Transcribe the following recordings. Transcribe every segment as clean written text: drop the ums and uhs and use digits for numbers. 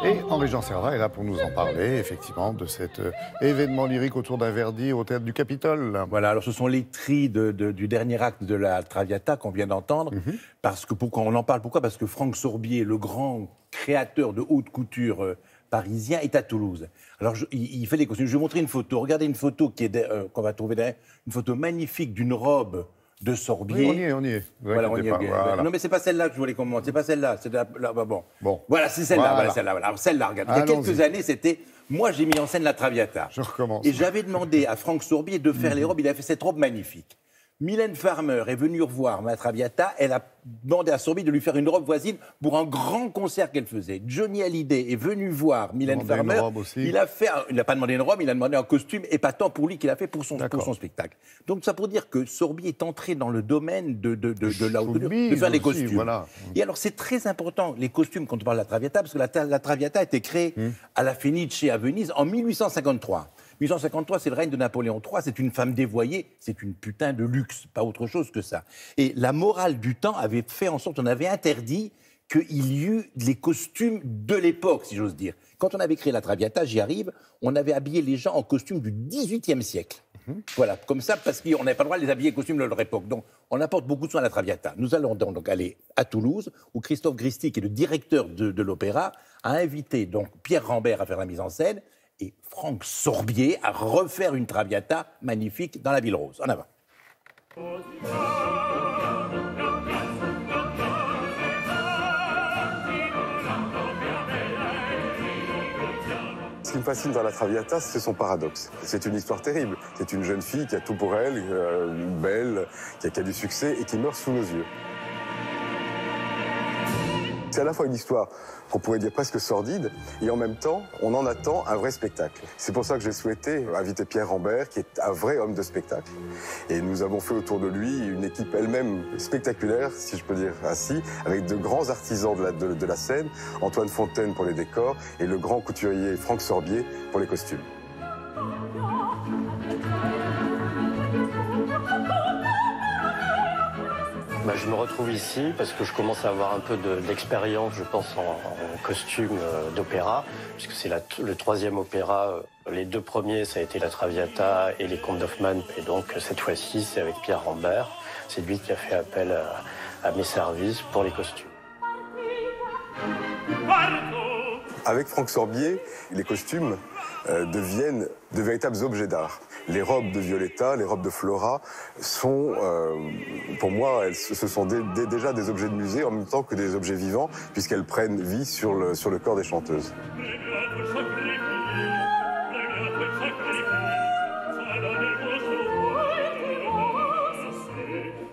Et Henri-Jean Servat est là pour nous en parler, effectivement, de cet événement lyrique autour d'un Verdi au théâtre du Capitole. Voilà, alors ce sont les tris du dernier acte de la Traviata qu'on vient d'entendre. Parce que pourquoi on en parle? Pourquoi? Parce que Franck Sorbier, le grand créateur de haute couture parisien, est à Toulouse. Alors il fait des costumes. Je vais vous montrer une photo. Regardez une photo qu'on va trouver derrière, une photo magnifique d'une robe de Sorbier. Oui, on y est. Voilà, on y est. Voilà. Non, mais c'est pas celle-là que je voulais qu'on montre. C'est pas celle-là. C'est là, bon. Voilà, c'est celle-là. Voilà. Voilà, celle-là. Voilà. Alors celle-là, regarde. Il y a quelques années, c'était. Moi, j'ai mis en scène la Traviata. Je recommence. Et j'avais demandé à Franck Sorbier de faire les robes. Il a fait cette robe magnifique. Mylène Farmer est venue revoir ma Traviata. Elle a demandé à Sorbier de lui faire une robe voisine pour un grand concert qu'elle faisait. Johnny Hallyday est venu voir Mylène Farmer. Il n'a pas demandé une robe, il a demandé un costume épatant pour lui qu'il a fait pour son spectacle. Donc ça pour dire que Sorbier est entré dans le domaine de la haute couture, de faire les costumes. Voilà. Et alors c'est très important, les costumes, quand on parle de la Traviata, parce que la Traviata a été créée à la Fenice à Venise en 1853. 1853, c'est le règne de Napoléon III, c'est une femme dévoyée, c'est une putain de luxe, pas autre chose que ça. Et la morale du temps avait fait en sorte, on avait interdit qu'il y eut les costumes de l'époque, si j'ose dire. Quand on avait créé la Traviata, j'y arrive, on avait habillé les gens en costumes du XVIIIe siècle. Voilà, comme ça, parce qu'on n'avait pas le droit de les habiller en costumes de leur époque. Donc, on apporte beaucoup de soin à la Traviata. Nous allons donc aller à Toulouse, où Christophe Gristy, qui est le directeur de l'opéra, a invité donc Pierre Rambert à faire la mise en scène, et Franck Sorbier à refaire une Traviata magnifique dans la Ville Rose. En avant. Ce qui me fascine dans la Traviata, c'est son paradoxe. C'est une histoire terrible. C'est une jeune fille qui a tout pour elle, belle, qui a du succès et qui meurt sous nos yeux. C'est à la fois une histoire qu'on pourrait dire presque sordide, et en même temps, on en attend un vrai spectacle. C'est pour ça que j'ai souhaité inviter Pierre Rambert, qui est un vrai homme de spectacle. Et nous avons fait autour de lui une équipe elle-même spectaculaire, si je peux dire ainsi, avec de grands artisans de la scène, Antoine Fontaine pour les décors, et le grand couturier Franck Sorbier pour les costumes. Je me retrouve ici parce que je commence à avoir un peu d'expérience, je pense, en costume d'opéra, puisque c'est le troisième opéra. Les deux premiers, ça a été la Traviata et les Contes d'Hoffmann. Et donc, cette fois-ci, c'est avec Pierre Rambert. C'est lui qui a fait appel à mes services pour les costumes. Avec Franck Sorbier, les costumes deviennent de véritables objets d'art. Les robes de Violetta, les robes de Flora sont, pour moi, ce sont déjà des objets de musée en même temps que des objets vivants, puisqu'elles prennent vie sur le corps des chanteuses.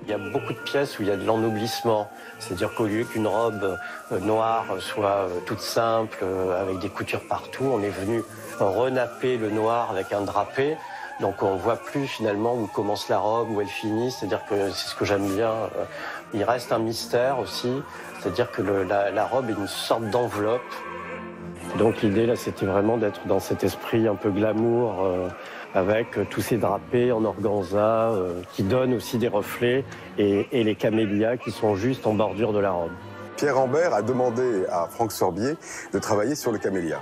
Il y a beaucoup de pièces où il y a de l'ennoblissement. C'est-à-dire qu'au lieu qu'une robe noire soit toute simple, avec des coutures partout, on est venu renapper le noir avec un drapé. Donc on ne voit plus finalement où commence la robe, où elle finit. C'est-à-dire que c'est ce que j'aime bien. Il reste un mystère aussi. C'est-à-dire que la robe est une sorte d'enveloppe. Donc l'idée là, c'était vraiment d'être dans cet esprit un peu glamour, avec tous ces drapés en organza qui donnent aussi des reflets et les camélias qui sont juste en bordure de la robe. Pierre Rambert a demandé à Franck Sorbier de travailler sur le camélia.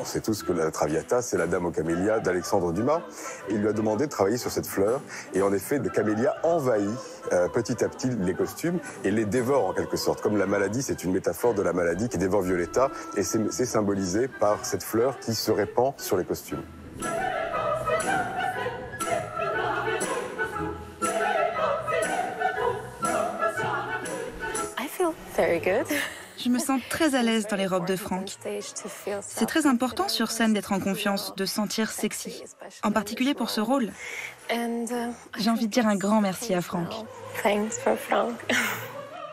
On sait tous que la Traviata, c'est la Dame aux camélias d'Alexandre Dumas. Il lui a demandé de travailler sur cette fleur. Et en effet, le camélia envahit petit à petit les costumes et les dévore en quelque sorte. Comme la maladie, c'est une métaphore de la maladie qui dévore Violetta. Et c'est symbolisé par cette fleur qui se répand sur les costumes. I feel very good. Je me sens très à l'aise dans les robes de Franck. C'est très important sur scène d'être en confiance, de se sentir sexy. En particulier pour ce rôle. J'ai envie de dire un grand merci à Franck.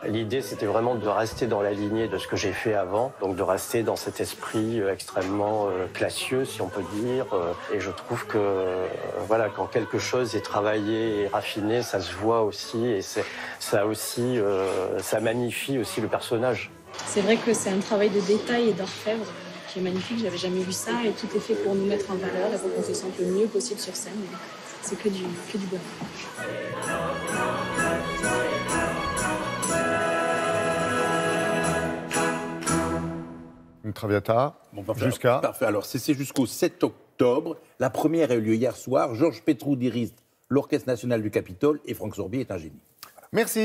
L'idée, c'était vraiment de rester dans la lignée de ce que j'ai fait avant, donc de rester dans cet esprit extrêmement classieux, si on peut dire. Et je trouve que voilà, quand quelque chose est travaillé et raffiné, ça se voit aussi, et ça magnifie aussi le personnage. C'est vrai que c'est un travail de détail et d'orfèvre qui est magnifique. J'avais jamais vu ça, et tout est fait pour nous mettre en valeur et pour qu'on se sente le mieux possible sur scène. C'est que du bonheur. Une Traviata, Bon, parfait. jusqu'à... Parfait. Alors, c'est jusqu'au 7 octobre. La première a eu lieu hier soir. Georges Petrou dirige l'Orchestre national du Capitole et Franck Sorbier est un génie. Merci.